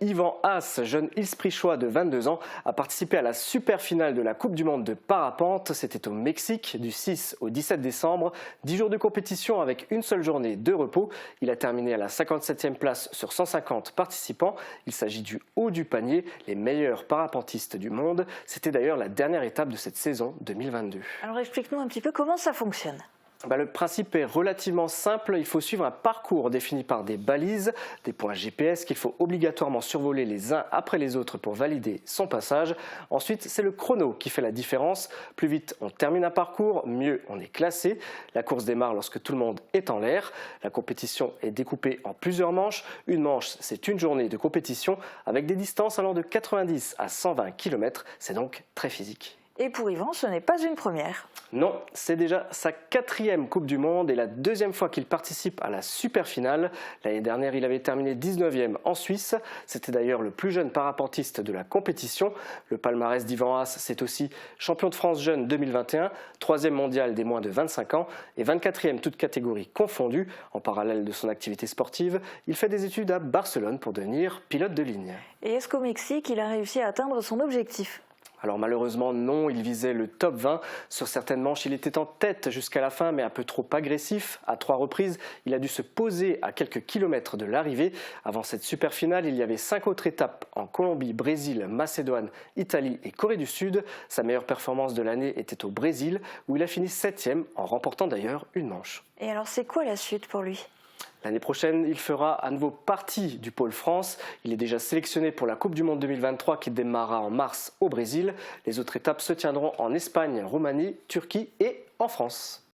Yvan Haas, jeune Ilsprichois de 22 ans, a participé à la super finale de la Coupe du Monde de parapente. C'était au Mexique du 6 au 17 décembre. 10 jours de compétition avec une seule journée de repos. Il a terminé à la 57e place sur 150 participants. Il s'agit du haut du panier, les meilleurs parapentistes du monde. C'était d'ailleurs la dernière étape de cette saison 2022. Alors explique-nous un petit peu comment ça fonctionne. Le principe est relativement simple, il faut suivre un parcours défini par des balises, des points GPS qu'il faut obligatoirement survoler les uns après les autres pour valider son passage. Ensuite, c'est le chrono qui fait la différence. Plus vite on termine un parcours, mieux on est classé. La course démarre lorsque tout le monde est en l'air. La compétition est découpée en plusieurs manches. Une manche, c'est une journée de compétition avec des distances allant de 90 à 120 km. C'est donc très physique. Et pour Yvan, ce n'est pas une première. Non, c'est déjà sa 4e Coupe du Monde et la 2e fois qu'il participe à la super finale. L'année dernière, il avait terminé 19e en Suisse. C'était d'ailleurs le plus jeune parapentiste de la compétition. Le palmarès d'Yvan Haas, c'est aussi champion de France jeune 2021, 3e mondial des moins de 25 ans et 24e toutes catégories confondues. En parallèle de son activité sportive, il fait des études à Barcelone pour devenir pilote de ligne. Et est-ce qu'au Mexique, il a réussi à atteindre son objectif ? Alors malheureusement non, il visait le top 20. Sur certaines manches, il était en tête jusqu'à la fin, mais un peu trop agressif. À 3 reprises, il a dû se poser à quelques kilomètres de l'arrivée. Avant cette super finale, il y avait 5 autres étapes en Colombie, Brésil, Macédoine, Italie et Corée du Sud. Sa meilleure performance de l'année était au Brésil, où il a fini 7e, en remportant d'ailleurs une manche. Et alors c'est quoi la suite pour lui ? L'année prochaine, il fera à nouveau partie du pôle France. Il est déjà sélectionné pour la Coupe du Monde 2023 qui démarrera en mars au Brésil. Les autres étapes se tiendront en Espagne, Roumanie, Turquie et en France.